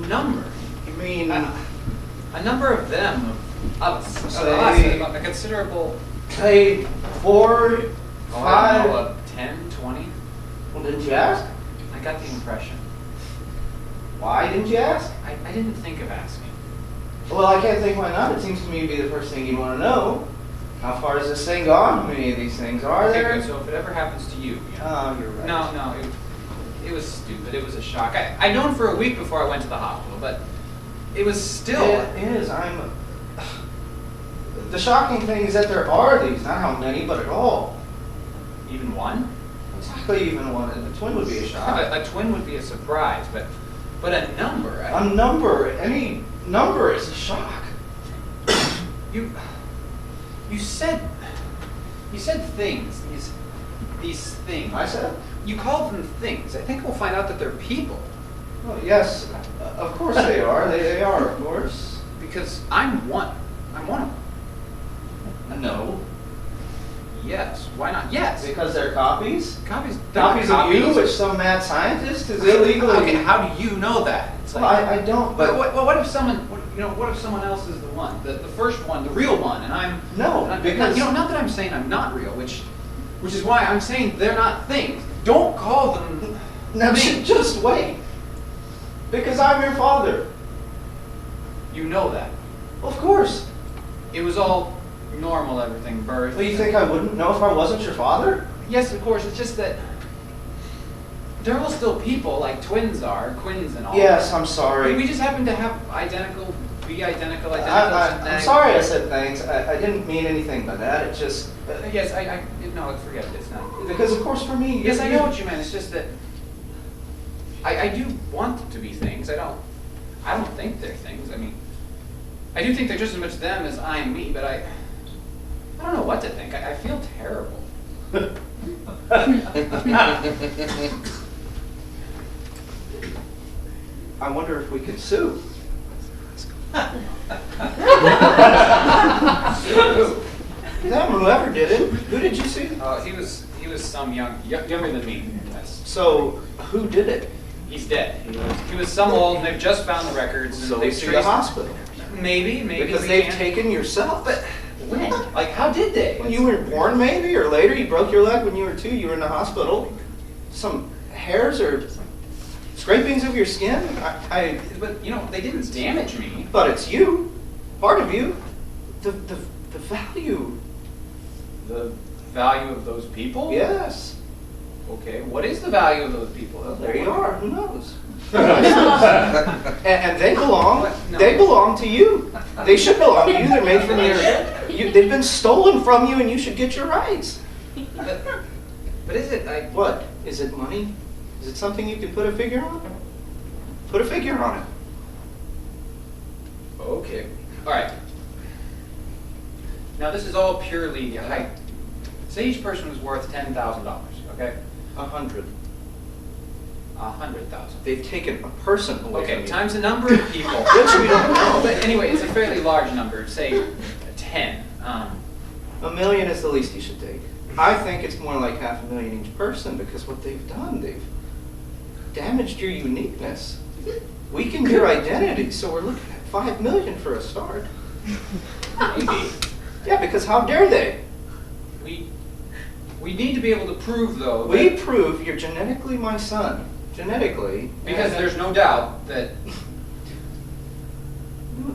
number. You mean... a number of them, of us, a considerable... Say 4, 5... 10, 20? Well, didn't you ask? I got the impression. Why didn't you ask? I didn't think of asking. Well, I can't think why not. It seems to me to be the first thing you'd want to know. How far has this thing gone? How many of these things are Okay, there? good. So if it ever happens to you... Oh, you're right. No, it was stupid. It was a shock. I'd known for a week before I went to the hospital, but it was still... It is. The shocking thing is that there are these. Not how many, but at all. Even one? Exactly, even one. A twin would be a shock. A twin would be a surprise, but a number... A number. Any number is a shock. You said things. These things. I said? You called them things. I think we'll find out that they're people. Well, yes, of course they are. They are, of course. Because I'm one. I'm one of them. No. Yes. Why not? Yes. Because they're copies? Copies. Copies of you, which some mad scientist is illegally... Okay, how do you know that? It's Well, like, I don't, but... What if someone... What if someone else is the one, the first one, the real one, and I'm... No, because... Not that I'm saying I'm not real, which is why I'm saying they're not things. Don't call them... Now, just wait. Because I'm your father. You know that. Well, of course. It was all normal, everything, birth. Well, you think I wouldn't know if I wasn't your father? Yes, of course. It's just that they're all still people, like twins are, quins and all. Yes, I'm sorry. We just happen to have identical. I'm sorry I said thanks. I didn't mean anything by that. It just... Yes, no, forget it. It's not. Because, of course, for me... Yes, I know what you meant. It's just that I do want them to be things. I don't think they're things. I mean, I do think they're just as much them as I'm me, but I don't know what to think. I feel terrible. I wonder if we could sue. That whoever did it. Who did you sue? He was some younger than me. Yes. So who did it? He's dead. He was some old, and they've just found the records. So they've to the hospital. Maybe because they've taken yourself. But when? Like, how did they? When you were born, maybe, or later. You broke your leg when you were 2. You were in the hospital. Some hairs or scrapings of your skin. But they didn't damage me. But it's you, part of you. The value. The value of those people? Yes. Okay. What is the value of those people? Well, there you are. Who knows? and they belong. No. They belong to you. They should belong to you. They're made from your. They've been stolen from you, and you should get your rights. But is it? What? Is it money? Is it something you can put a figure on? Put a figure on it. Okay. All right. Now this is all pure legal. Say each person was worth $10,000. Okay. 100. 100,000. They've taken a person away from you. Okay, times the number of people. Which we don't know. But anyway, it's a fairly large number. Say 10. $1 million is the least you should take. I think it's more like $500,000 each person because what they've done, they've damaged your uniqueness, weakened your identity. So we're looking at $5 million for a start. Maybe. Yeah, because how dare they? We need to be able to prove, though. We prove you're genetically my son. Genetically. Because there's no doubt that...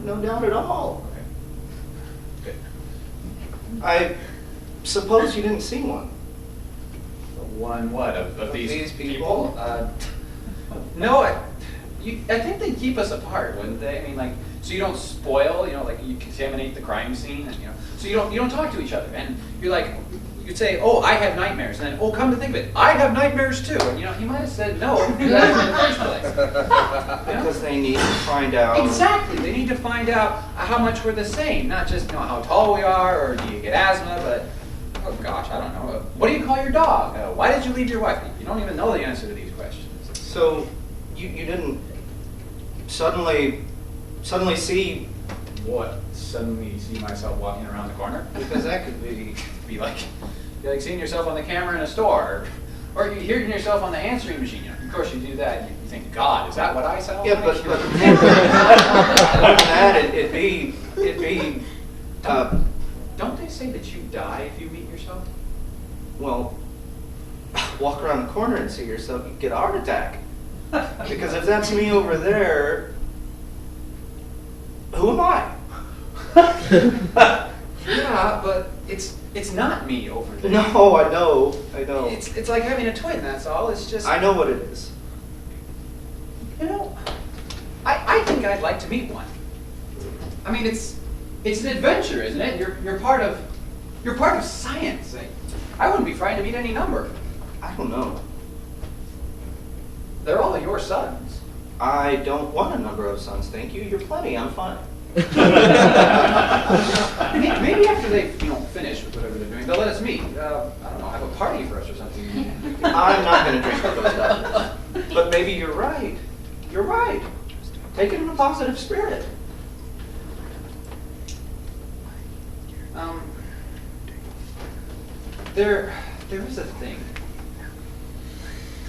No doubt at all. Okay. Good. I suppose you didn't see one. One what? Of these people? No, I think they'd keep us apart, wouldn't they? I mean, like, so you don't spoil, like you contaminate the crime scene, and so you don't talk to each other, and you're like, you'd say, oh, I have nightmares, and then, oh, come to think of it, I have nightmares too, and he might have said no in the first place. Because they need to find out. Exactly, they need to find out how much we're the same, not just how tall we are, or do you get asthma, but, oh gosh, I don't know. What do you call your dog? Why did you leave your wife? You don't even know the answer to these questions. So you didn't suddenly see what? Suddenly see myself walking around the corner? Because that could be like seeing yourself on the camera in a store. Or you hear yourself on the answering machine. You know, of course, you do that. You think, God, is that what I sound Yeah, like? but more than that, it'd be. Don't they say that you die if you meet yourself? Well, walk around the corner and see yourself, you get a heart attack. Because if that's me over there, who am I? Yeah, but it's not me over there. No, I know. It's like having a twin, that's all. It's just... I know what it is. You know, I think I'd like to meet one. I mean, it's an adventure, isn't it? You're part of science. I wouldn't be frightened to meet any number. I don't know. They're all your sons. I don't want a number of sons, thank you. You're plenty, I'm fine. Maybe after they, finish with whatever they're doing, they'll let us meet. I don't know, have a party for us or something. I'm not going to drink with those guys. But maybe you're right. You're right. Take it in a positive spirit. There is a thing.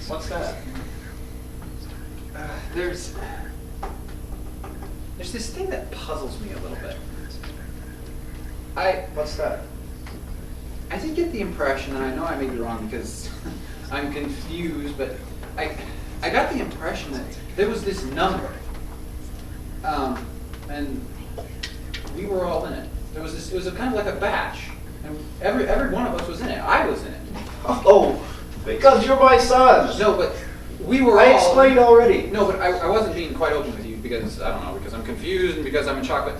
What's that? There's this thing that puzzles me a little bit. What's that? I did get the impression, and I know I may be wrong because I'm confused, but I got the impression that there was this number, and we were all in it. It was a kind of like a batch, and every one of us was in it. I was in it. Oh, because you're my son. No, but we were all... I explained already. No, but I wasn't being quite open with you because, I don't know, because I'm confused and because I'm in shock. But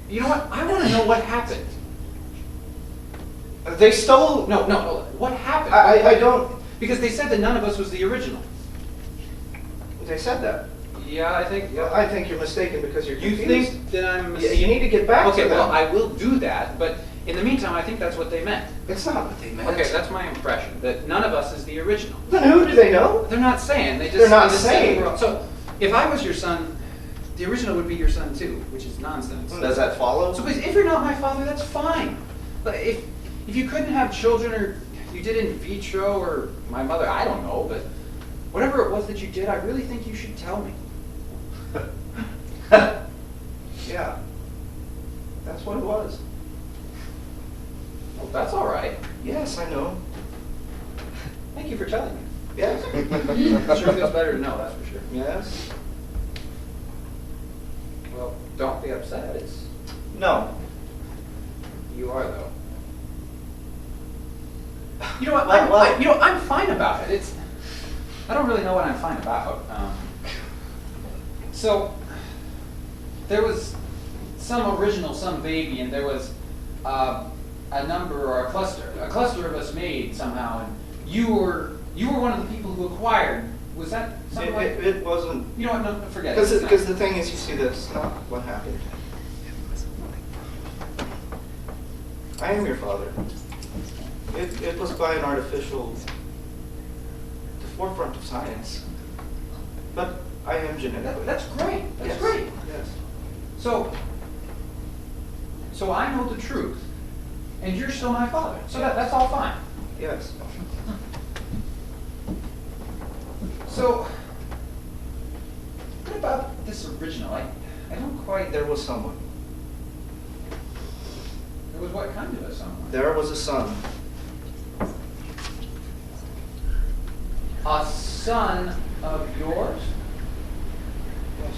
you know what? I want to know what happened. They stole... No. What happened? I don't... Because they said that none of us was the original. They said that. Yeah, I think... Yeah. I think you're mistaken because you're You confused. think that I'm... Yeah, you need to get back to Okay, them. well, I will do that, but in the meantime, I think that's what they meant. It's not what they meant. Okay, that's my impression, that none of us is the original. Then who do they know? They're not saying. They're not they just said saying. we're all- So, if I was your son, the original would be your son too, which is nonsense. Does that follow? So if you're not my father, that's fine. But if you couldn't have children, or you did in vitro, or my mother, I don't know, but whatever it was that you did, I really think you should tell me. Yeah. That's what it was. Well, that's all right. Yes, I know. Thank you for telling me. Yes. Sure feels better to know, that's for sure. Yes. Well, don't be upset. It's No. you are though. You know what? Well, I'm fine about it. I don't really know what I'm fine about. So there was some baby, and there was a number or a cluster of us made somehow, and you were one of the people who acquired. Was that something like? It wasn't. You know what? No, forget it. Because the thing is, you see, that's not what happened. I am your father. It was by an artificial, the forefront of science. But I am genetically. That's great. That's Yes. great. Yes. So I know the truth, and you're still my father. So that's all fine. Yes. So what about this original? I don't quite. There was someone. It was what kind of a someone? There was a son. A son of yours? Yes.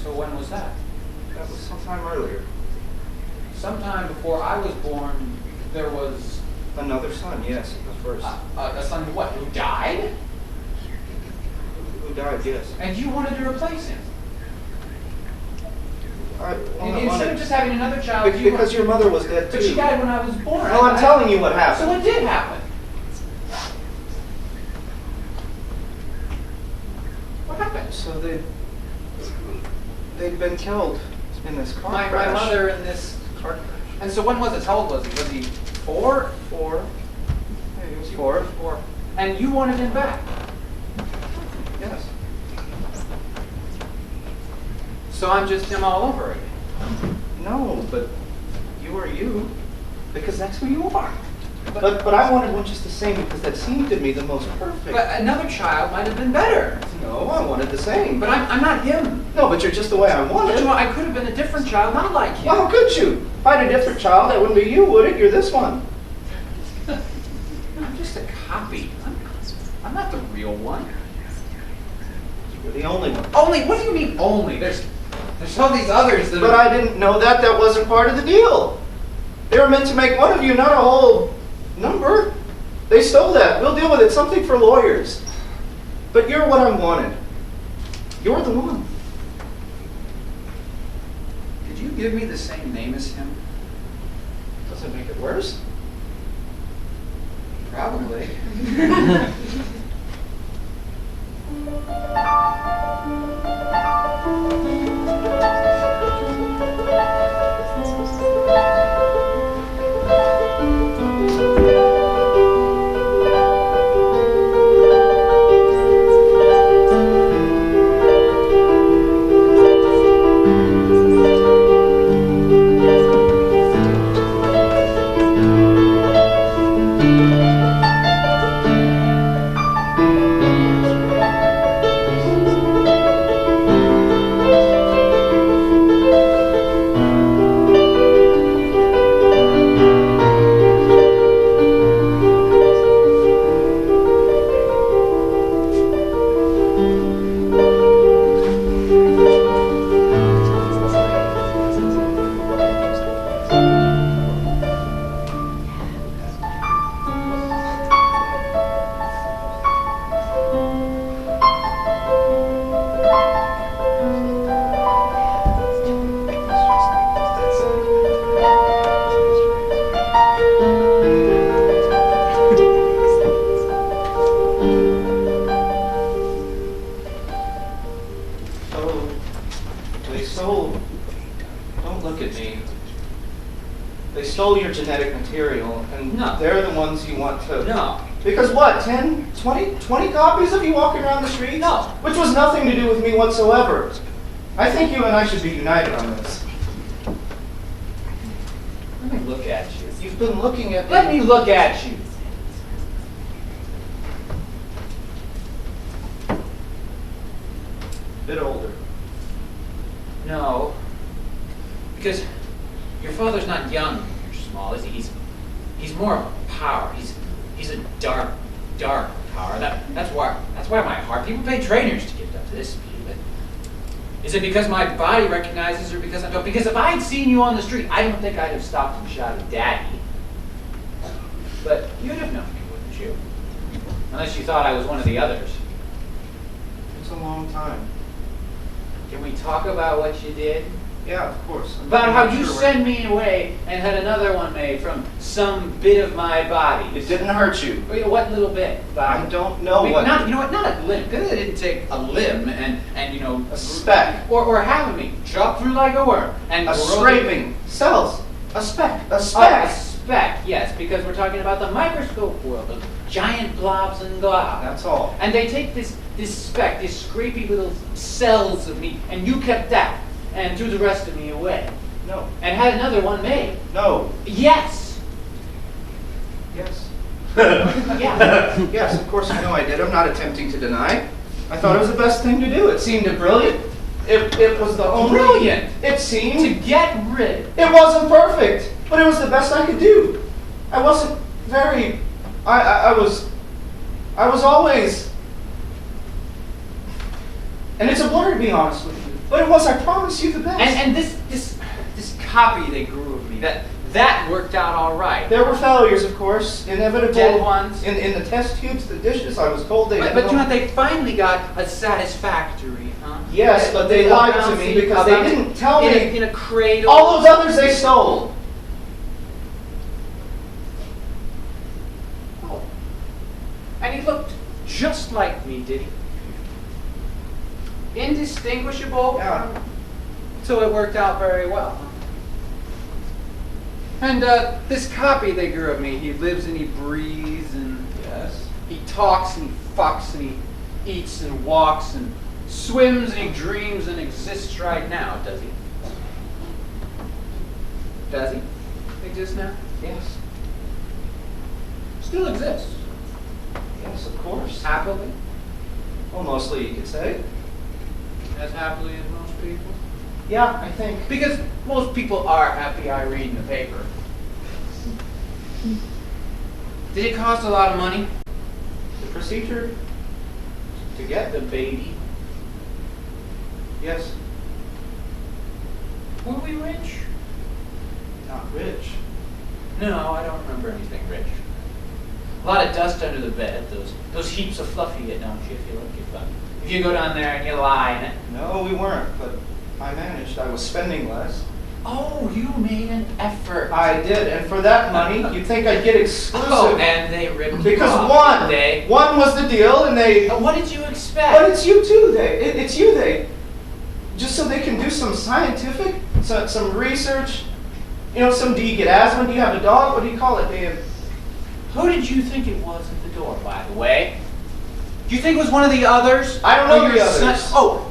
So when was that? That was sometime earlier. Sometime before I was born, there was Another son, yes, the first. a son who what? Who died? Who died, yes. And you wanted to replace him. Instead of just Be- having another child, you because your mother was dead too. But she died when I was born. Well, I'm telling you what happened. So what did happen? What happened? So they'd been killed in this car My crash. mother in this. Car crash. And so when was it? How old was he? Was he 4? 4. Yeah, he was 4. 4. And you wanted him back. Yes. So I'm just him all over again. No, but you are you, because that's who you are. But I wanted one just the same because that seemed to me the most perfect. But another child might have been better. No, I wanted the same. But I'm not him. No, but you're just the way I wanted. Well, I could have been a different child, not like him. Well, how could you? If I had a different child, that wouldn't be you, would it? You're this one. I'm just a copy. I'm not the real one. You're the only one. Only? What do you mean only? There's all these others that But I didn't know that. That wasn't part of the deal. They were meant to make one of you, not a whole number. They stole that. We'll deal with it. Something for lawyers. But you're what I wanted. You're the one. Did you give me the same name as him? Does it make it worse? Probably. Don't look at me. They stole your genetic material, and No. they're the ones you want to... No. Because what, 10, 20 copies of you walking around the streets? No. Which was nothing to do with me whatsoever. I think you and I should be united on this. Let me look at you. You've been looking at me... Let me look at you. Bit older. No. Because your father's not young when you're small, is he? He's more of a power. He's a dark power. That's why my heart. People pay trainers to get up to this speed. But is it because my body recognizes, or because I'm tough? Because if I had seen you on the street, I don't think I'd have stopped and shouted, "Daddy." But you'd have known me, wouldn't you? Unless you thought I was one of the others. It's a long time. Can we talk about what you did? Yeah, of course. About how you sent me away and had another one made from some bit of my body. It didn't hurt you. Well, you know, what little bit? I don't know what... Not, you know what? Not a limb. Because it didn't take a limb and you know... A speck. Or half of me. Chop through like a worm. And A scraping. Cells. A speck. A A speck. speck, yes. Because we're talking about the microscope world of giant blobs and globs. That's all. And they take this speck, these scrapey little cells of me, and you kept that. And threw the rest of me away. No. And had another one made. No. Yes. Yes. Yeah. Yes, of course you know I did. I'm not attempting to deny. I thought it was the best thing to do. It seemed brilliant. It was the only... Brilliant. It seemed... To get rid. It wasn't perfect, but it was the best I could do. I wasn't very... I was always... And it's a blur, to be honest with you. But it was, I promise you, the best. And this copy they grew of me, that worked out all right. There were failures, of course, inevitable. Dead ones. In the test tubes, the dishes, I was told they... But you know what, they finally got a satisfactory, huh? Yes, but they lied to me because they didn't tell me... In a cradle. All those others they stole. Oh. And he looked just like me, did he? Indistinguishable. Yeah. So it worked out very well. Huh? And this copy they grew of me, he lives and he breathes and Yes. he talks and he fucks and he eats and walks and swims and he dreams and exists right now, does he? Does he exist now? Yes. still exists. Yes, of course. Happily. Well, mostly you could say. As happily as most people. Yeah, I think. Because most people are happy I read in the paper. Did it cost a lot of money? The procedure to get The baby. yes, Were we rich? not rich. No, I don't remember anything rich. A lot of dust under the bed, those heaps of fluffy it, don't you, if you look at them. If you go down there and you lie in it. No, we weren't, but I managed. I was spending less. Oh, you made an effort. I did, and for that money, you'd think I'd get exclusive. Oh, and they ripped you because off, didn't they? one was the deal, and they. What did you expect? But it's you too. It's you. Just so they can do some scientific, some research. You know, do you get asthma? Do you have a dog? What do you call it? Who did you think it was at the door, by the way? Do you think it was one of the others? I don't know Or the your others. Son? Oh,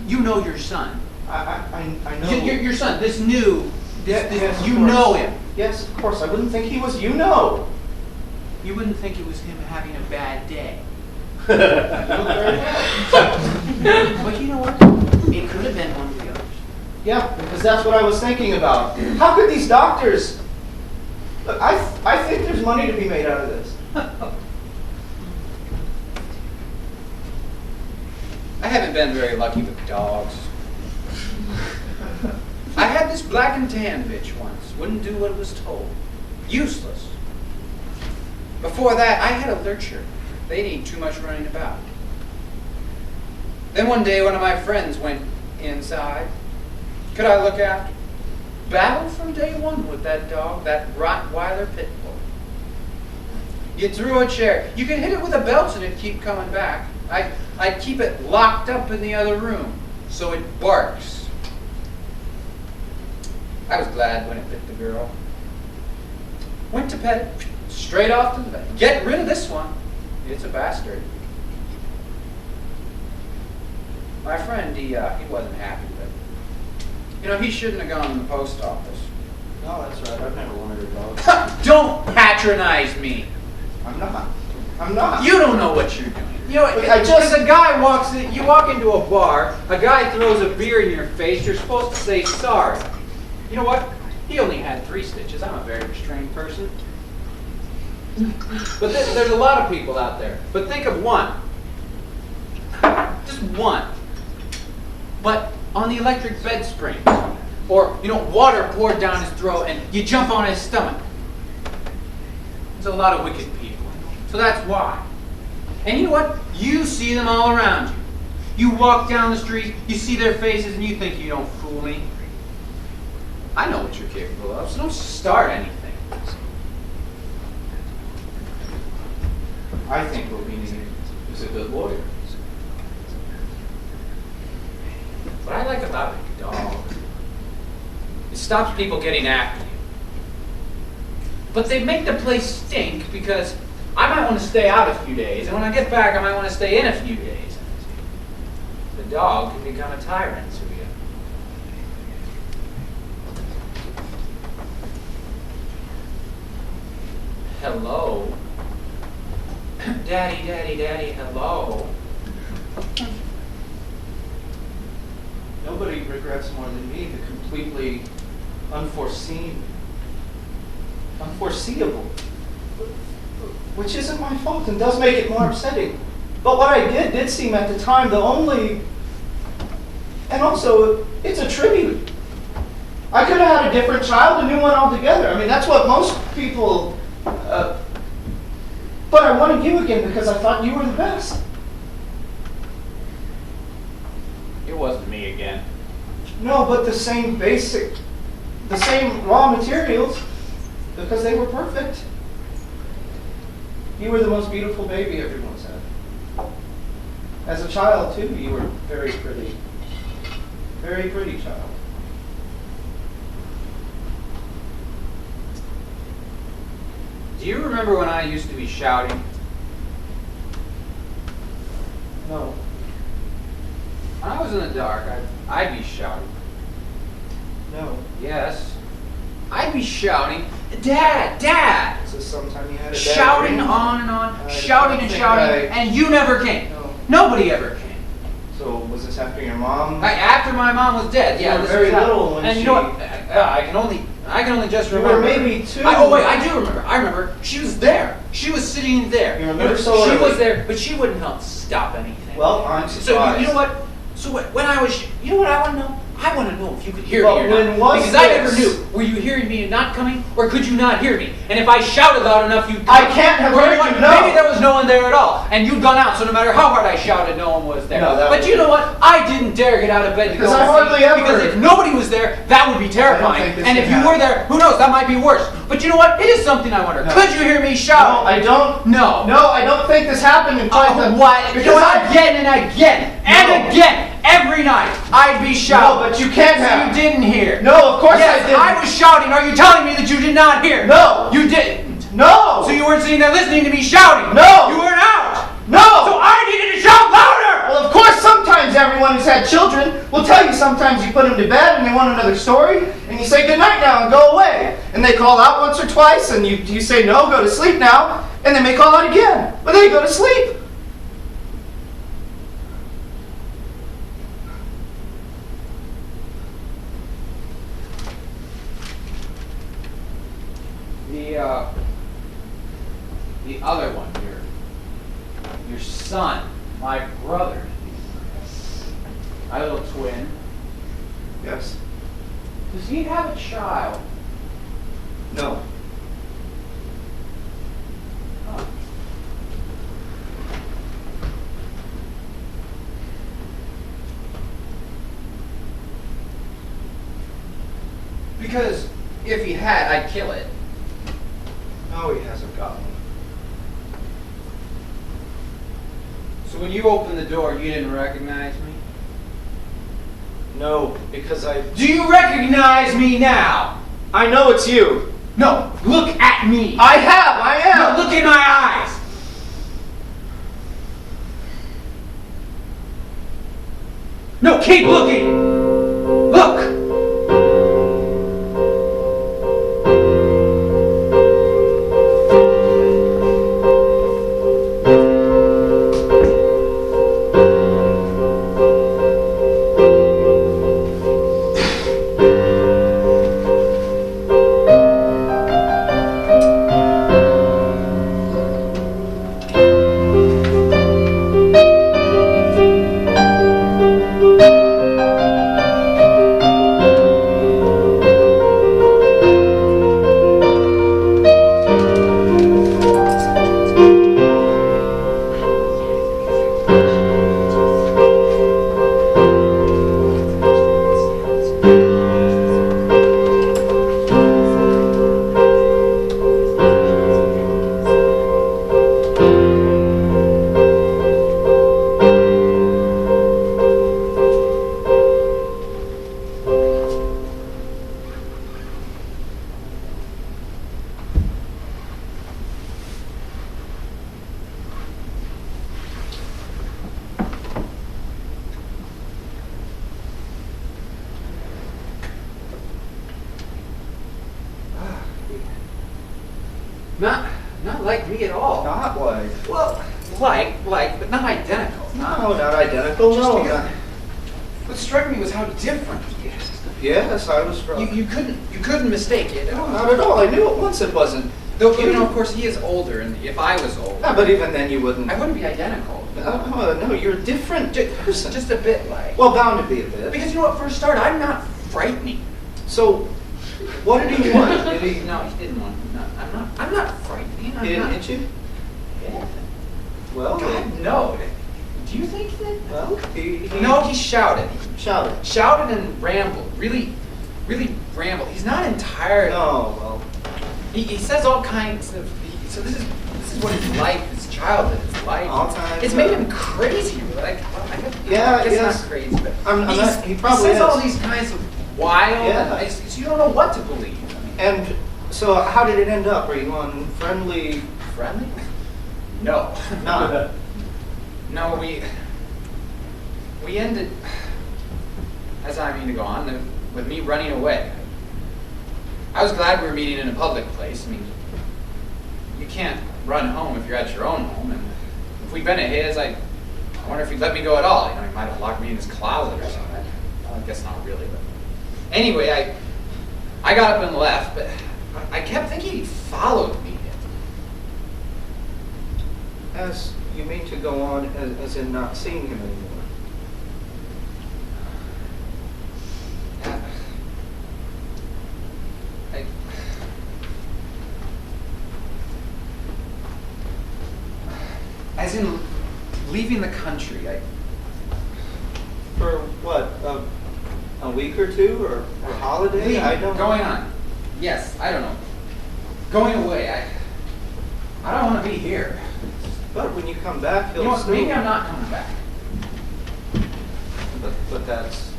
you know your son. I know. Your son, this new, Yes, of you course. know him. Yes, of course. I wouldn't think he was. You know. You wouldn't think it was him having a bad day. You look very well. But you know what? It could have been one of the others. Yeah, because that's what I was thinking about. How could these doctors? Look, I think there's money to be made out of this. I haven't been very lucky with dogs. I had this black and tan bitch once. Wouldn't do what it was told. Useless. Before that, I had a lurcher. They need too much running about. Then one day, one of my friends went inside. Could I look after? Battle from day one with that dog, that Rottweiler pit bull. You threw a chair. You could hit it with a belt and it'd keep coming back. I'd keep it locked up in the other room so it barks. I was glad when it bit the girl. Went to pet it, straight off to the vet. Get rid of this one. It's a bastard. My friend, he wasn't happy with it. You know, he shouldn't have gone to the post office. No, that's right. I've never wanted a dog. Don't patronize me. I'm not. I'm not. You don't know what you're doing. You know, Look, I just- a guy walks in, you walk into a bar, a guy throws a beer in your face, you're supposed to say sorry. You know what? He only had 3 stitches. I'm a very restrained person. But there's a lot of people out there. But think of one. Just one. But on the electric bed springs. Or, you know, water poured down his throat and you jump on his stomach. There's a lot of wicked people. So that's why. And you know what? You see them all around you. You walk down the street, you see their faces, and you think you don't fool me. I know what you're capable of, so don't start anything. I think what we need is a good lawyer. What I like about a dog, it stops people getting after you. But they make the place stink because I might want to stay out a few days, and when I get back, I might want to stay in a few days. The dog can become a tyrant to you. Hello? Daddy, daddy, daddy, hello? Nobody regrets more than me the completely unforeseeable, which isn't my fault and does make it more upsetting. But what I did seem at the time the only, and also it's a tribute. I could have had a different child, a new one altogether. I mean, that's what most people, but I wanted you again because I thought you were the best. It wasn't me again. No, but the same raw materials, because they were perfect. You were the most beautiful baby everyone said. As a child, too, you were very pretty. Very pretty child. Do you remember when I used to be shouting? No. When I was in the dark, I'd be shouting. No. Yes. I'd be shouting, Dad! So sometime you had a dad Shouting dream? on and on, I shouting don't and think shouting, and you never came. No. Nobody ever came. So was this after your mom? After my mom was dead, You yeah. were this very was that. little when and you know what? I can only just You remember. were maybe 2. Oh wait, I do remember. I remember. She was there. She was sitting there. You remember She so early. was there, but she wouldn't help stop anything. Well, I'm So surprised. you know what? So when I was, you know what I want to know? I want to know if you could hear Well, me or when not. was Because I never this? knew. Were you hearing me and not coming, or could you not hear me? And if I shouted loud enough, you'd come. I can't have Or heard what? you, no. Maybe there was no one there at all, and you'd gone out. So no matter how hard I shouted, no one was there. No, that but was- you know what? I didn't dare get out of bed to Because go I and hardly see. ever- Because if nobody was there, that would be terrifying. think this And can if you happen. were there, who knows? That might be worse. But you know what? It is something I wonder. No. Could you hear me No, shout? I don't. No. No, I don't think this happened in quite the. What? You know Because what? Again and again and No. again, every night, I'd be shouting. No, but you can't So have. you didn't hear. No, of course Yes, I didn't. I was shouting. Are you telling me that you did not hear? No. You didn't. No. So you weren't sitting there listening to me shouting. No. You weren't out. No. So I needed to shout louder. Well, of course, sometimes everyone who's had children will tell you sometimes you put them to bed and they want another story, and you say good night now and go away. And they call out once or twice, and you say no, go to sleep now, and they may call out again, but then you go to sleep. The other one, your son, my brother, my little twin. Yes. Does he have a child? No. Huh. Because if he had, I'd kill it. No, he hasn't got one. So when you opened the door, you didn't recognize me? No, because Do you recognize me now? I know it's you. No, look at me. I am. No, look in my eyes. No, keep looking. Look. Not like me at all. Not like. Well, like, but not identical. No, not identical. Just No. because- What struck me was how different. Yes, I was struck. You couldn't mistake it. No, not at all. I knew it once. It wasn't. Though, you know, of course, he is older, and if I was older, Yeah, but even then you wouldn't. I wouldn't be identical. No, you're a different person. Just a bit like. Well, bound to be a bit. Because you know what? For a start, I'm not frightening. So, what did he want? Did he? No, he didn't want. No, I'm not frightening. He didn't hit you? Yeah. Well, God, no. Do you think that? well, he No, he shouted. shouted. Shouted and rambled. Really rambled. He's not entirely. No, well, He says all kinds of. So this is what his life, his childhood, his life. All kinds It's made of- him crazy. Like, well, I guess, Yeah, I guess yes. not crazy, but I'm not- he probably says all is. these kinds of wild. Yeah. So you don't know what to believe. I mean, and so how did it end up? Were you on friendly? friendly? No. No. No, we ended, as I mean to go on, with me running away. I was glad we were meeting in a public place. I mean, you can't run home if you're at your own home. And if we'd been at his, I wonder if he'd let me go at all. You know, he might have locked me in his closet or something. Well, I guess not really. But anyway, I got up and left, but I kept thinking he followed me. As you mean to go on as in not seeing him anymore? As in leaving the country. For what? A week or two, or a holiday? I don't know. Going on. Yes, I don't know. Going away. I don't want to be here. But when you come back, he'll still... Maybe I'm not coming back. But that's...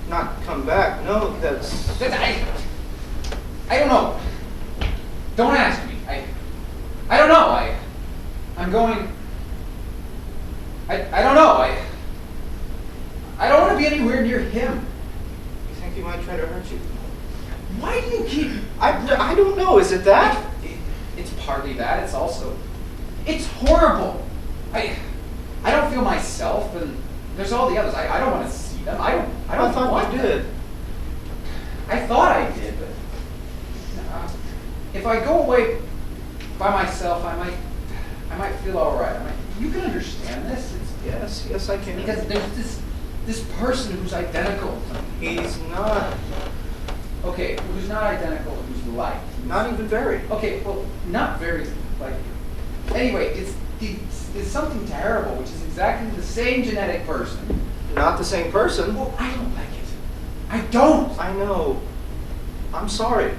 Not come back. No, that's... I don't know. Don't ask me. I don't know. I'm going... I don't know. I don't want to be anywhere near him. You think he might try to hurt you? Why do you keep... I don't know. Is it that? It's partly that. It's also... It's horrible. I don't feel myself, and there's all the others. I don't want to see them. I don't want you them. did. I thought I did, but if I go away by myself, I might feel all right. You can understand this. Yes, I can. Because there's this person who's identical to me. He's not. Okay, who's not identical, who's like. Not even very. Okay, well, not very like. Anyway, it's something terrible, which is exactly the same genetic person. Not the same person. Well, I don't like it. I don't. I know. I'm sorry.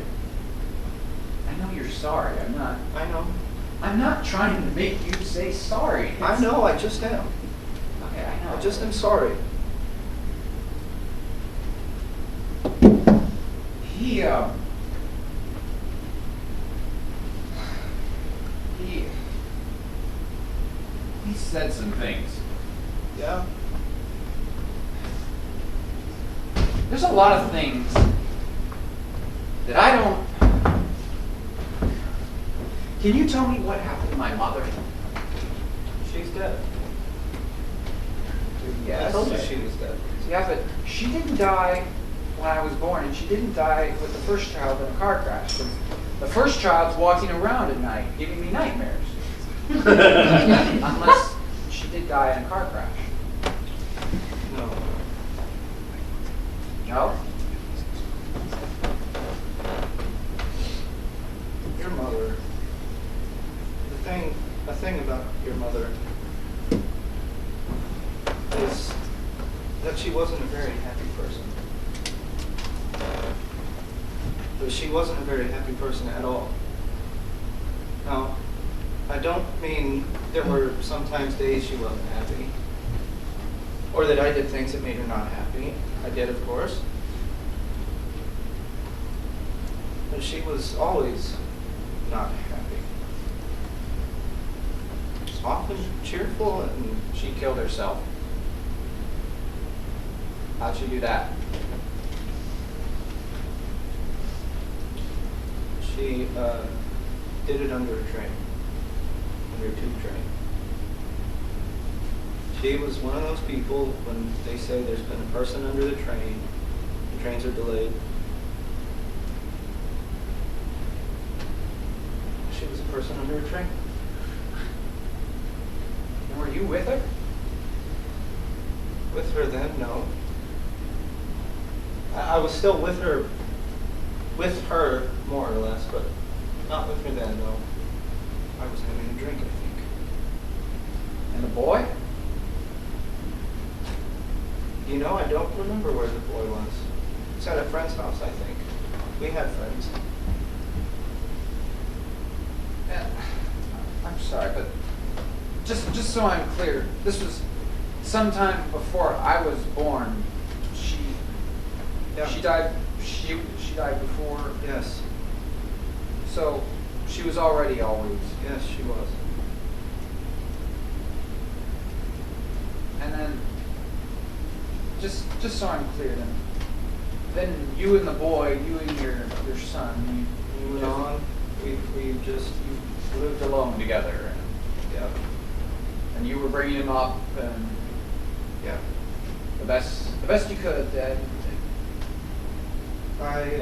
I know you're sorry. I'm not. I know. I'm not trying to make you say sorry. I know. I just am. Okay, I know. I just am sorry. He said some things. Yeah. There's a lot of things that I don't... Can you tell me what happened to my mother? She's dead. Yes. I told you she was dead. Yeah, but she didn't die when I was born, and she didn't die with the first child in a car crash. The first child's walking around at night, giving me nightmares. Unless she did die in a car crash. No. No? Your mother. The thing about your mother is that she wasn't a very happy person. But she wasn't a very happy person at all. Now, I don't mean there were sometimes days she wasn't happy, or that I did things that made her not happy. I did, of course. But she was always not happy. Often cheerful, and She killed herself. How'd she do that? she did it under a train, under a tube train. She was one of those people when they say there's been a person under the trains are delayed. She was a person under a train. And were you with her? With her then, no. I was still with her more or less, but not with her then, no. I was having a drink, I think. And the boy? You know, I don't remember where the boy was. He was at a friend's house, I think. We had friends. Yeah. I'm sorry, but just so I'm clear, this was sometime before I was born. She died. She died before. Yes. So she was already always. Yes, she was. And then, just so I'm clear, then then you and the boy, you and your son, We went on. We just you lived alone together. yeah. And you were bringing him up and Yeah. the best you could, Dad. I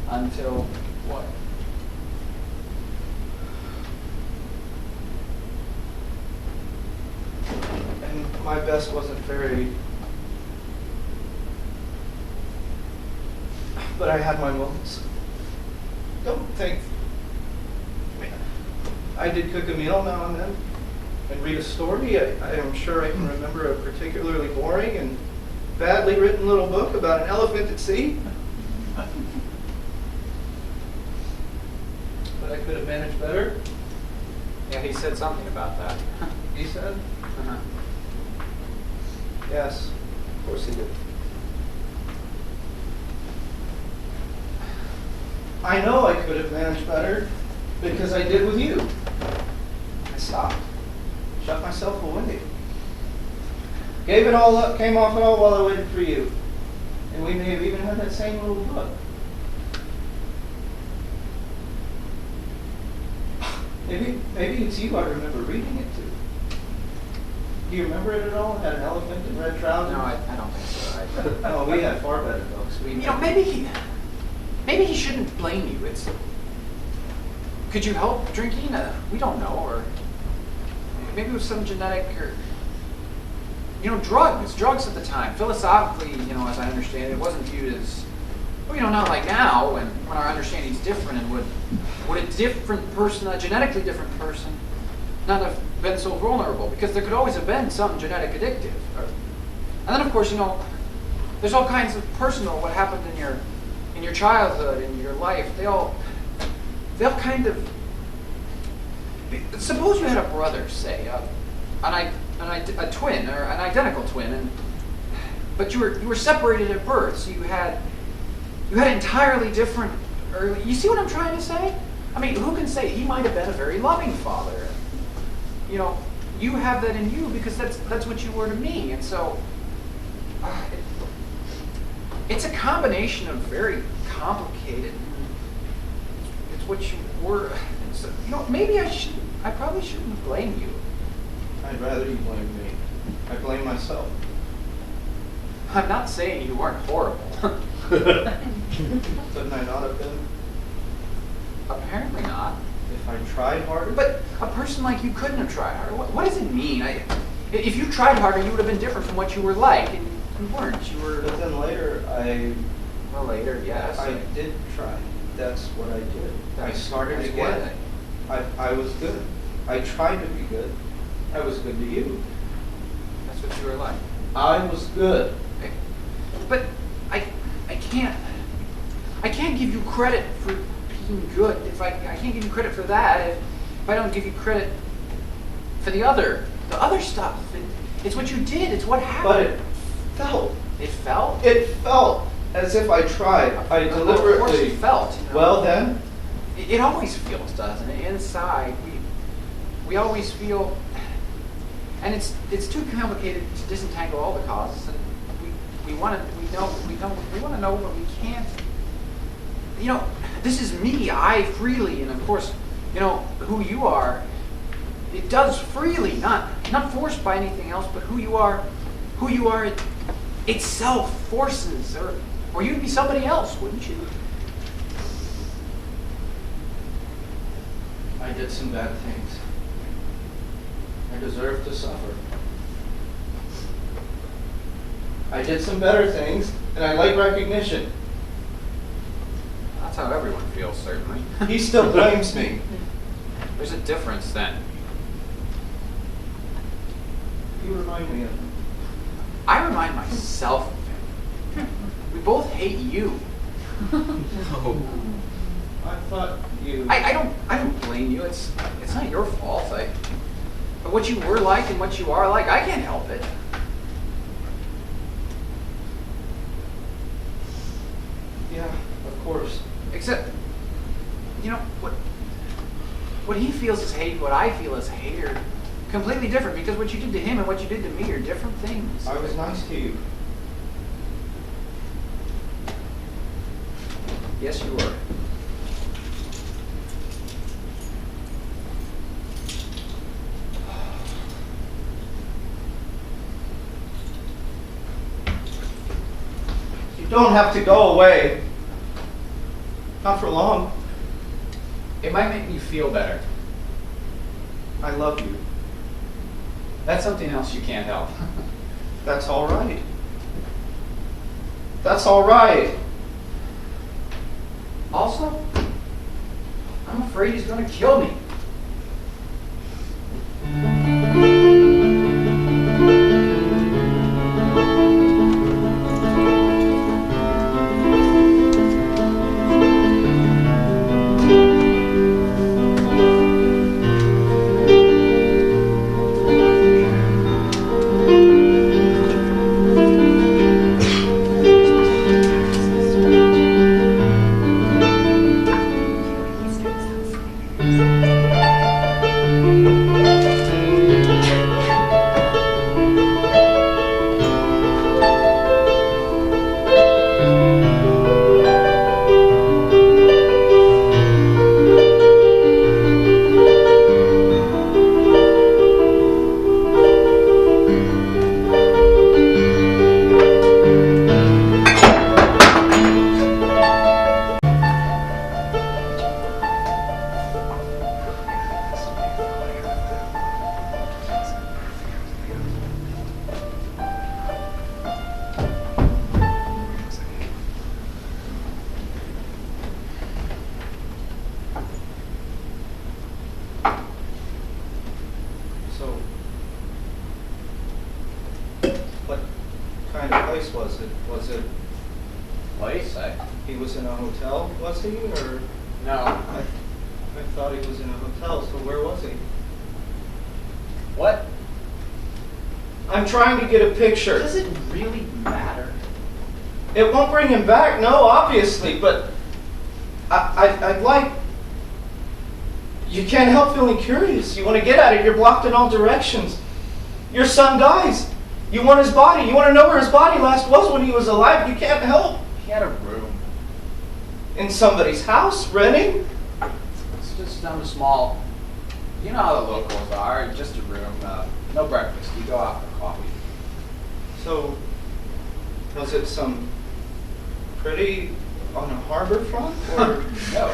Until what? and my best wasn't very, but I had my moments. Don't think. I did cook a meal now and then and read a story. I am sure I can remember a particularly boring and badly written little book about an elephant at sea. But I could have managed better, Yeah, he said something about that. he said. Uh-huh. Yes, of course he did. I know I could have managed better because I did with you. I stopped, shut myself away, gave it all up, came off it all while I waited for you. And we may have even had that same little book. Maybe it's you I remember reading it to. Do you remember it at all? It had an elephant in red trousers? No, I don't think so. No, we had far better books. You know, maybe he shouldn't blame you. Could you help drinking? We don't know, or maybe it was some genetic or drugs at the time. Philosophically, as I understand it, wasn't viewed as not like now when our understanding is different, and would a different person, a genetically different person, not have been so vulnerable, because there could always have been some genetic addictive. And then of course, there's all kinds of personal what happened in your childhood, in your life. They all kind of. Suppose you had a brother, say, a twin or an identical twin, but you were separated at birth, so you had entirely different early. You see what I'm trying to say? I mean, who can say he might have been a very loving father? You have that in you because that's what you were to me, and so it's a combination of very complicated. It's what you were. So, maybe I probably shouldn't blame you. I'd rather you blame me. I blame myself. I'm not saying you weren't horrible. Couldn't I not have been? Apparently not. If I tried harder? But a person like you couldn't have tried harder. What does it mean? If you tried harder, you would have been different from what you were like, and you weren't. You were. But then later, Well, later, yes. I did try. That's what I did. I started That's again. I was good. I tried to be good. I was good to you. That's what you were like. I was good. But I can't give you credit for being good. If I can't give you credit for that, if I don't give you credit for the other stuff. It's what you did. It's what happened. But it felt. It felt. It felt as if I tried. I deliberately. Of course it felt. Well then. It always feels, doesn't it? Inside, we always feel, and it's too complicated to disentangle all the causes. And we want to know, but we can't. This is me. I freely, and of course, who you are. It does freely, not forced by anything else, but who you are, it itself forces, or you'd be somebody else, wouldn't you? I did some bad things. I deserve to suffer. I did some better things, and I like recognition. That's how everyone feels, certainly. He still blames me. There's a difference then. You remind me of him. I remind myself of him. We both hate you. I thought you. I don't blame you. It's not your fault. But what you were like and what you are like, I can't help it. Yeah, of course. Except you know, what he feels is hate, what I feel is hate are completely different, because what you did to him and what you did to me are different things. I was nice to you. Yes, you were. You don't have to go away. Not for long. It might make me feel better. I love you. That's something else you can't help. That's all right. That's all right. Also, I'm afraid he's going to kill me. What kind of place was it? Was it, Place? he was in a hotel, was he? Or No. I thought he was in a hotel, so where was he? What? I'm trying to get a picture. Does it really matter? It won't bring him back, no, obviously, but I'd like... You can't help feeling curious. You want to get at it, you're blocked in all directions. Your son dies. You want his body. You want to know where his body last was when he was alive. You can't help. He had a room. In somebody's house, renting? It's just small. You know how the locals are. Just a room. No breakfast. You go out for coffee. So, was it some pretty on a harbor front? Or No.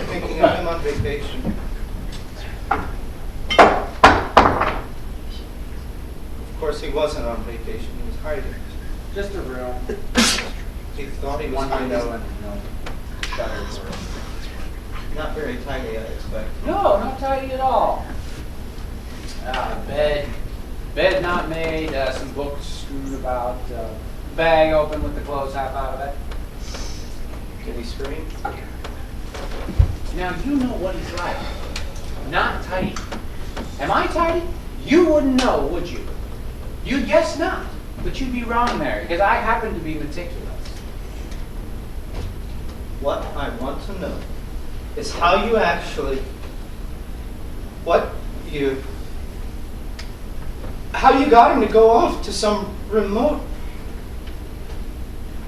thinking of him on vacation? Of course, he wasn't on vacation. He was hiding. Just a room. He thought he was One hiding. window and shutters. Not very tidy, I expect. No, not tidy at all. Bed not made. Some books strewn about. Bag open with the clothes half out of it. Did he scream? Now you know what he's like. Not tidy. Am I tidy? You wouldn't know, would you? You'd guess not, but you'd be wrong there, because I happen to be meticulous. What I want to know is how you actually, how you got him to go off to some remote,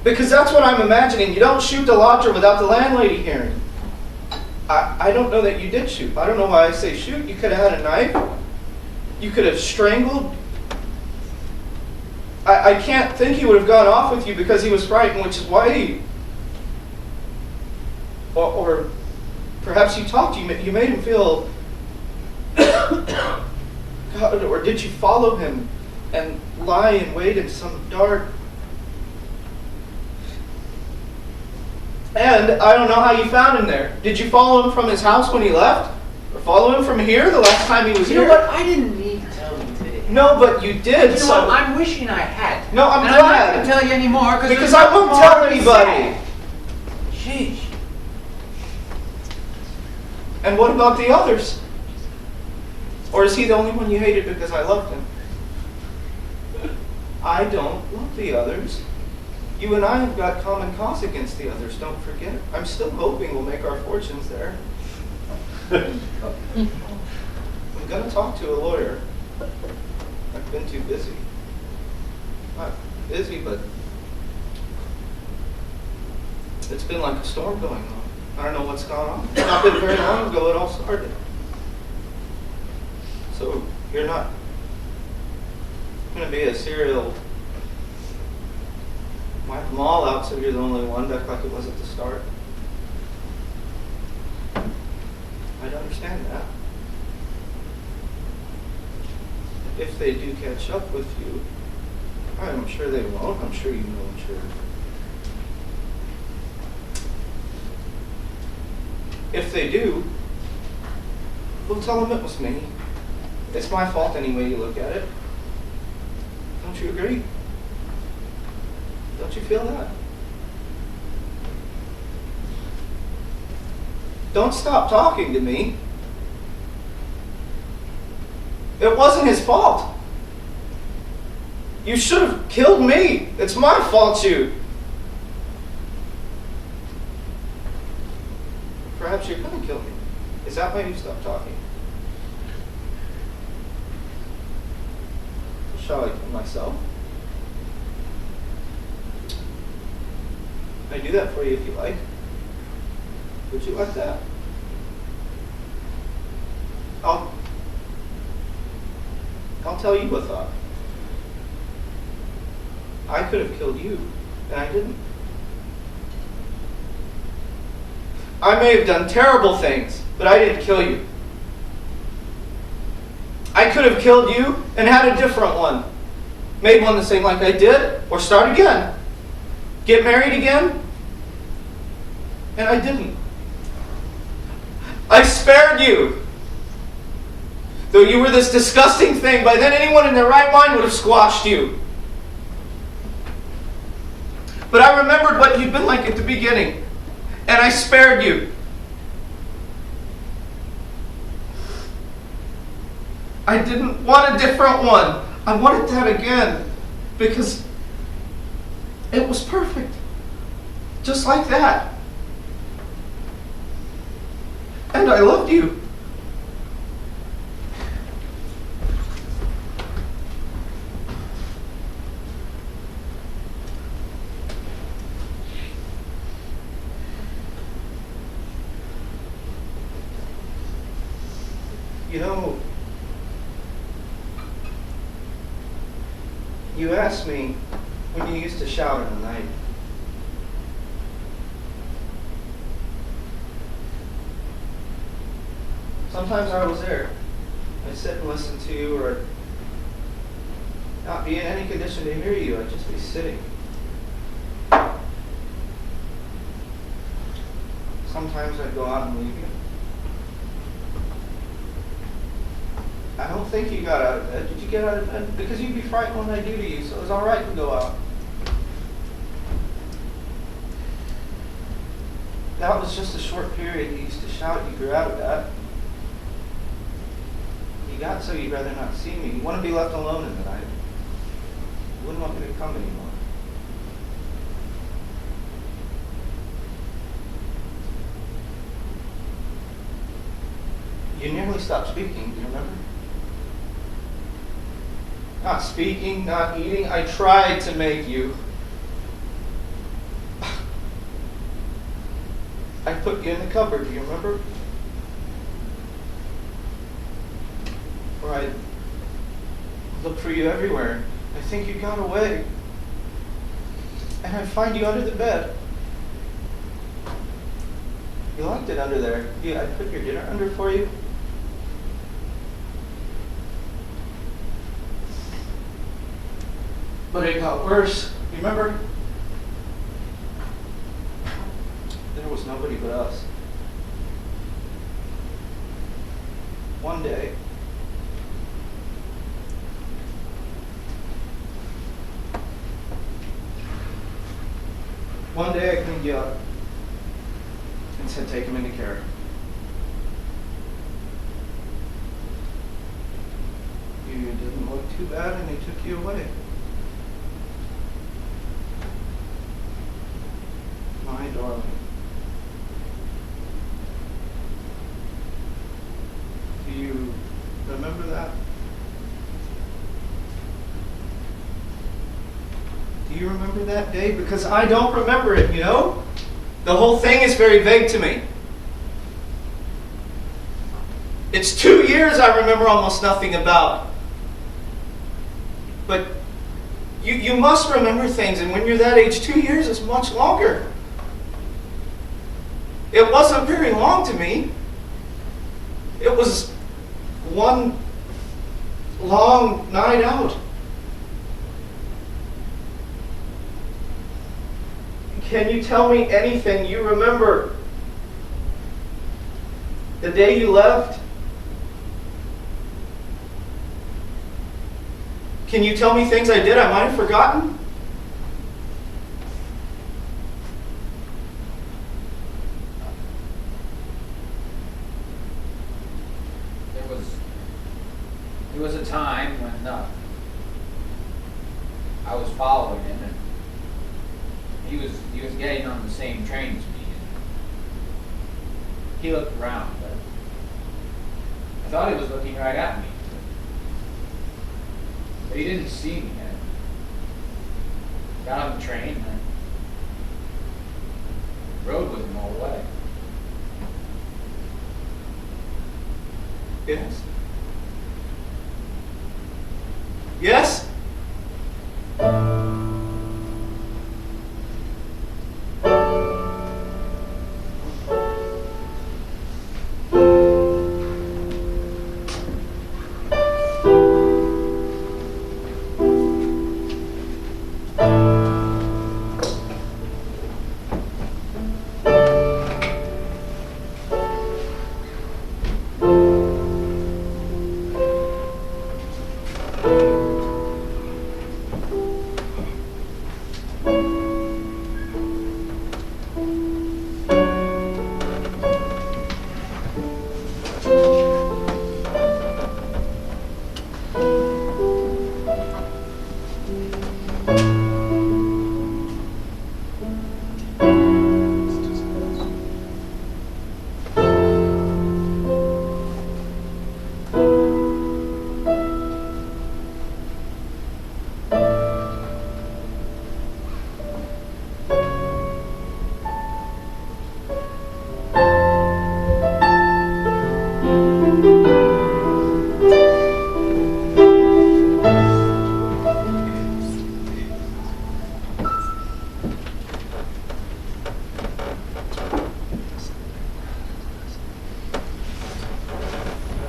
because that's what I'm imagining. You don't shoot the lodger without the landlady hearing. I don't know that you did shoot. I don't know why I say shoot. You could have had a knife. You could have strangled. I can't think he would have gone off with you because he was frightened, which is why he... Or perhaps you talked, you made him feel... God, or did you follow him and lie in wait in some dark... And I don't know how you found him there. Did you follow him from his house when he left? Or follow him from here the last time he was here? You know what? I didn't need to tell you today. No, but you did. You know what? I'm wishing I had. No, I'm and glad. I'm not going to tell you anymore because I won't tell anybody. Sheesh. And what about the others? Or is he the only one you hated because I loved him? I don't love the others. You and I have got common cause against the others, don't forget. I'm still hoping we'll make our fortunes there. I'm going to talk to a lawyer. I've been too busy. Not busy, but it's been like a storm going on. I don't know what's gone on. It's not been very long ago it all started. So you're not going to be a serial wipe them all out so you're the only one, act like it was at the start. I'd understand that. If they do catch up with you, I'm sure they won't. I'm sure you know, I'm sure. If they do, we'll tell them it was me. It's my fault any way you look at it. Don't you agree? Don't you feel that? Don't stop talking to me. It wasn't his fault. You should have killed me. It's my fault, you. Perhaps you're going to kill me. Is that why you stopped talking? Shall I kill myself? I do that for you if you like. Would you like that? I'll tell you a thought. I could have killed you, and I didn't. I may have done terrible things, but I didn't kill you. I could have killed you and had a different one. Made one the same like I did, or start again. Get married again. And I didn't. I spared you. Though you were this disgusting thing, by then anyone in their right mind would have squashed you. But I remembered what you'd been like at the beginning, and I spared you. I didn't want a different one. I wanted that again, because it was perfect. Just like that. And I loved you. You know, you asked me when you used to shout in the night. Sometimes I was there. I'd sit and listen to you, or I'd not be in any condition to hear you. I'd just be sitting. Sometimes I'd go out and leave you. I don't think you got out of bed. Did you get out of bed? Because you'd be frightened when I do to you, so it was all right to go out. That was just a short period. You used to shout. You grew out of that. You got so you'd rather not see me. You want to be left alone in the night. You wouldn't want me to come anymore. You nearly stopped speaking. Do you remember? Not speaking, not eating. I tried to make you. I put you in the cupboard, do you remember? Or I looked for you everywhere. I think you got away. And I'd find you under the bed. You liked it under there. Yeah, I'd put your dinner under for you. But it got worse. You remember? There was nobody but us. One day, I cleaned you up and said, take him into care. You didn't look too bad and they took you away. that day? Because I don't remember it, you know? The whole thing is very vague to me. It's 2 years I remember almost nothing about. But you must remember things, and when you're that age, 2 years is much longer. It wasn't very long to me. It was one long night out. Can you tell me anything you remember? The day you left? Can you tell me things I did I might have forgotten? There was a time when I was following him, and he was getting on the same train as me. He looked around, but I thought he was looking right at me. But he didn't see me. I got on the train and rode with him all the way. Yes. Yes?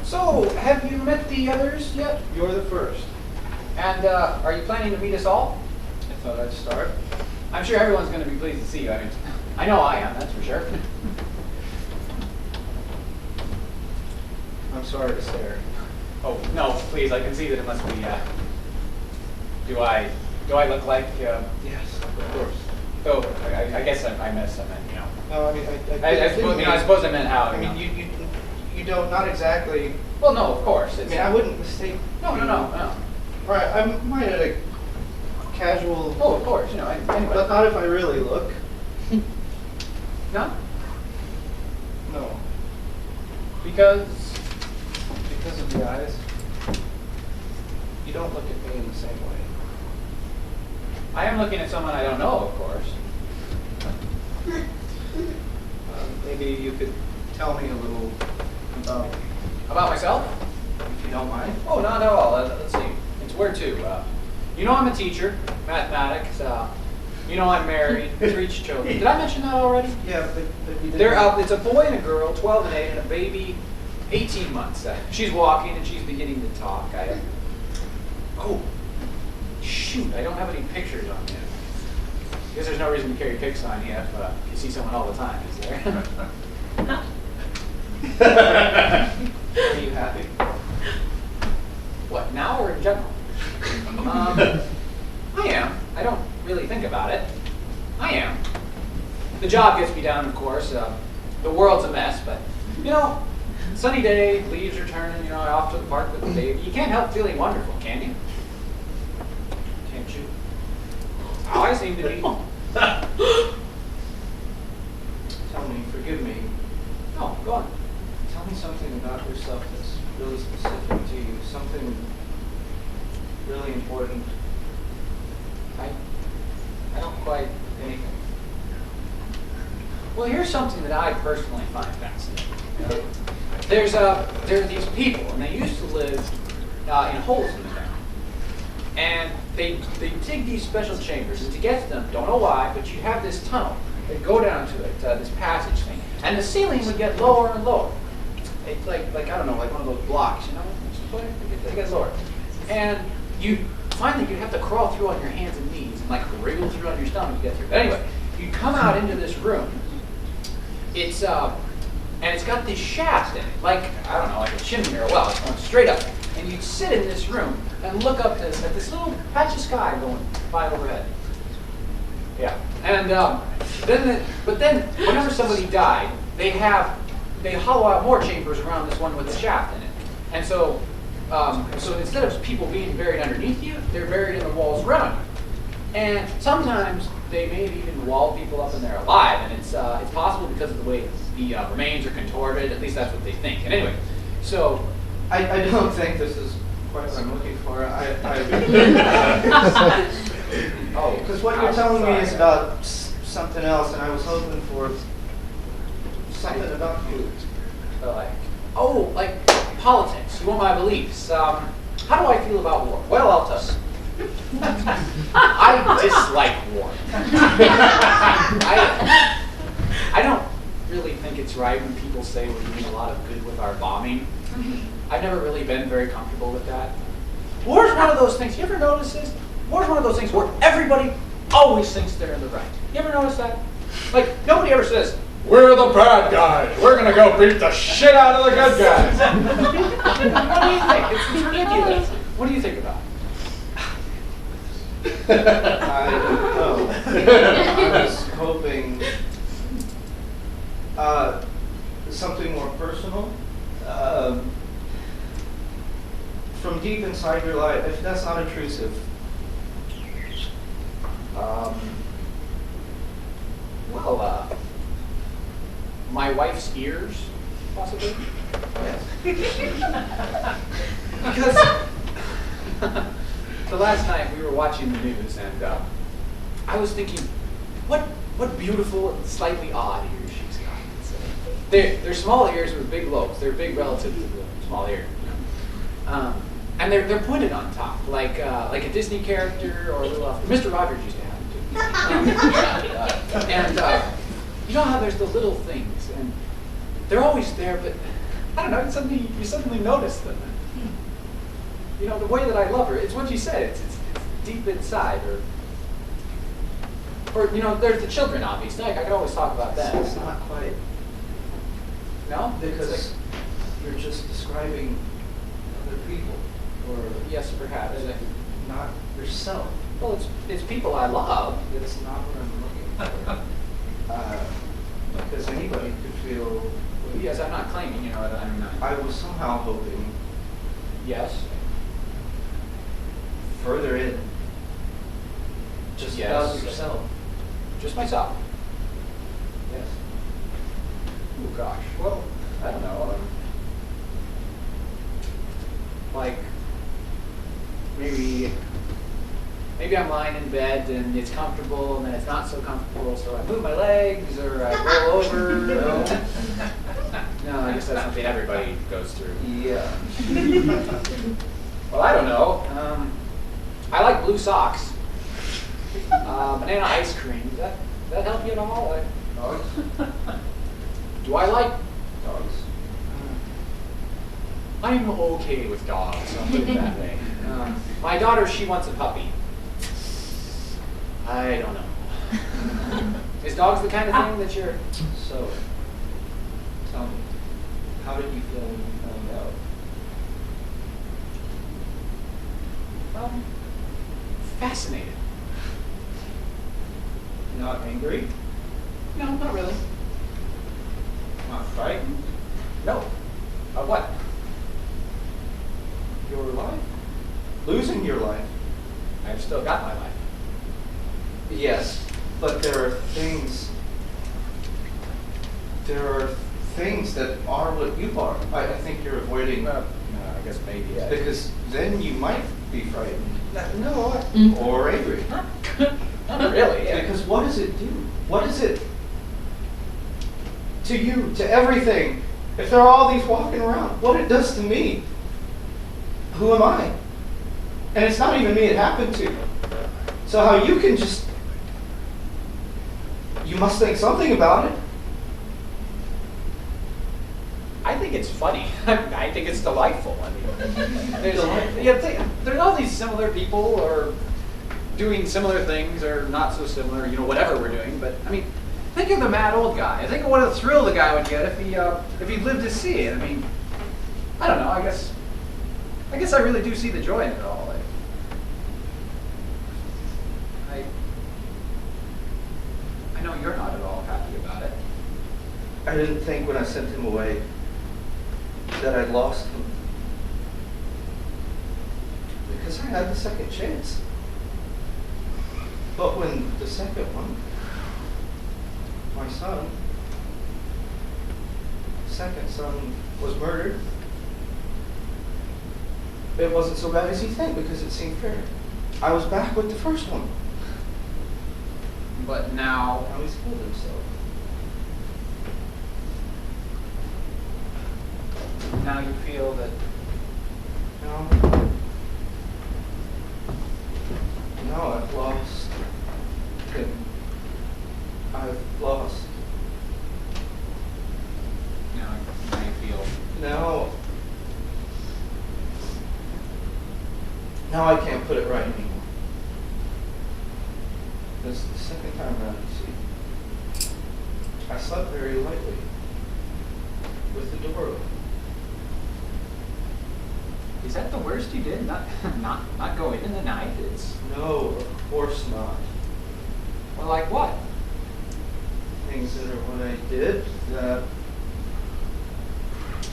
So, have you met the others yet? You're the first. And are you planning to meet us all? I thought I'd start. I'm sure everyone's going to be pleased to see you. I mean, I know I am, that's for sure. I'm sorry to stare. Oh, no, please, I can see that it must be, do I look like, Yes, of course. oh, I guess I missed, I meant, you know. No, I mean, I suppose I meant how, I you mean, know. you don't, not exactly. Well, no, of course. I It's, mean, I wouldn't mistake. no. Right, I might at a casual. Oh, of course, you know, anyway. But not if I really look. No? No. Because Because of the eyes. You don't look at me in the same way. I am looking at someone I don't know, of course. Maybe you could tell me a little about, About myself? if you don't mind. Oh, not at all. Let's see. It's where to. You know I'm a teacher, mathematics. You know I'm married, 3 children. Did I mention that already? Yeah, but you didn't. It's a boy and a girl, 12 and 8, and a baby, 18 months. She's walking and she's beginning to talk. Oh, shoot! I don't have any pictures on you. I guess there's no reason to carry pics on you if you see someone all the time, is there? Are you happy? What, now or in general? I am. I don't really think about it. I am. The job gets me down, of course. The world's a mess, but, you know, sunny day, leaves are turning, you know, off to the park with the baby. You can't help feeling wonderful, can you? Can't you? How I seem to be. Tell me, forgive me. Oh, go on. Tell me something about yourself that's really specific to you. Something really important. I Well, here's something that I personally find fascinating. There are these people, and they used to live in holes in the ground. And they dig these special chambers, and to get to them, don't know why, but you have this tunnel. They go down to it, this passage thing, and the ceiling would get lower and lower. It's like I don't know, like one of those blocks, you know? It gets lower. And you finally you'd have to crawl through on your hands and knees and like wriggle through on your stomach to get through. But anyway, you come out into this room. It's and it's got this shaft in it, like I don't know, like a chimney or a well. It's going straight up. And you'd sit in this room and look up at this little patch of sky going by overhead. Yeah. And then whenever somebody died, they hollow out more chambers around this one with a shaft in it. And so instead of people being buried underneath you, they're buried in the walls around you. And sometimes they may have even walled people up and they're alive, and it's possible because of the way the remains are contorted. At least that's what they think. And anyway, so I don't think this is quite what I'm looking for. Oh, because what you're telling me is about something else, and I was hoping for something about you. Like politics. You want my beliefs? How do I feel about war? Well, I'll tell you. I dislike war. I don't really think it's right when people say we're doing a lot of good with our bombing. I've never really been very comfortable with that. War's one of those things. You ever notice this? War's one of those things where everybody always thinks they're in the right. You ever notice that? Like, nobody ever says, we're the bad guys. We're going to go beat the shit out of the good guys. What do you think? It's ridiculous. What do you think about it? I don't know. I was hoping something more personal. From deep inside your life, if that's not intrusive. My wife's ears, possibly? Yes. Because the last night we were watching the news, and I was thinking, what beautiful and slightly odd ears she's got. They're small ears with big lobes. They're big relative to the small ear. You know? And they're pointed on top, like a Disney character or a little Mr. Rogers used to have them too. And you know how there's the little things, and they're always there, but I don't know. You suddenly notice them. You know, the way that I love her, it's what you said. It's deep inside, or you know, there's the children. Obviously, I could always talk about that. It's not quite. No, Because you're just describing other people, or yes, perhaps not yourself. Well, it's people I love. That's not what I'm looking for. Because anybody could feel. Yes, I'm not claiming. You know, I'm not. I was somehow hoping Yes. further in. Just Yes. about yourself. Just myself. Yes. Oh gosh. Well, I don't know. Like maybe I'm lying in bed and it's comfortable, and then it's not so comfortable, so I move my legs or I roll over. No, I guess that's something everybody goes through. Yeah. Well, I don't know. I like blue socks. Banana ice cream. Does that help you at all? Dogs. Do I like Dogs. I'm okay with dogs, I'll put it that way. My daughter, she wants a puppy. I don't know. Is dogs the kind of thing that you're... So, tell me, how did you feel when you found out? Fascinated. Not angry? No, not really. Not frightened? No. What? Your life? Losing your life? I've still got my life. Yes, but there are things that are what you are. I think you're avoiding I guess maybe. Yeah. because then you might be frightened No, or angry. not really. Because what does it do? What does it to you, to everything, if there are all these walking around, what it does to me, who am I? And it's not even me it happened to. So how you can just, you must think something about it. I think it's funny. I think it's delightful. I mean, there's all these similar people, or doing similar things, or not so similar. Whatever we're doing. But I mean, think of the mad old guy. Think of what a thrill the guy would get if he lived to see it. I mean, I don't know. I guess I really do see the joy in it all. I know you're not at all happy about it. I didn't think when I sent him away that I'd lost him. Because I had the second chance. But when the second one, my son, second son, was murdered, it wasn't so bad as you think because it seemed fair. I was back with the first one. But now he's killed himself. Now you feel that No, I've lost him. I've lost. Now you feel. Now I can't put it right anymore. This is the second time around, you see. I slept very lightly with the door open. Is that the worst you did? Not go in the night? No, of course not. Well, like what? Things that are what I did that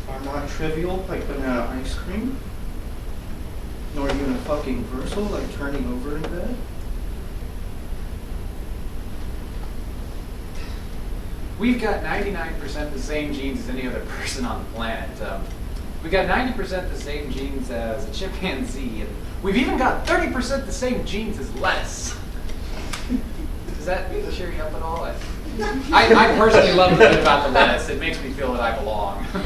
are not trivial, like banana ice cream, nor even a fucking versal, like turning over in bed. We've got 99% the same genes as any other person on the planet. We've got 90% the same genes as a chimpanzee, and we've even got 30% the same genes as lettuce. Does that cheer you up at all? I personally love the bit about the lettuce. It makes me feel that I belong. I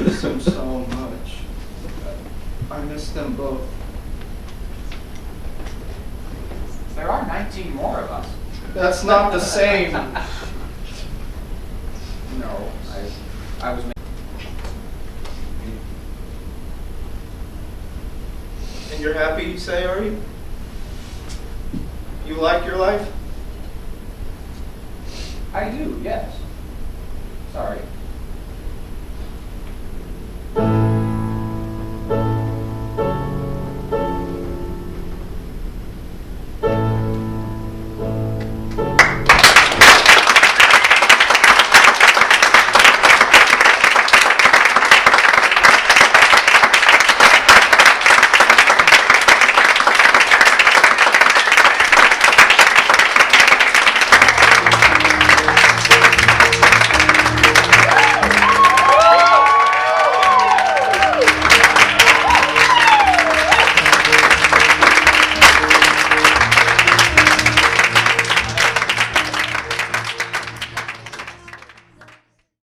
miss them so much. I miss them both. There are 19 more of us. That's not the same. No, I was. And you're happy, you say, are you? You like your life? I do, yes. Sorry.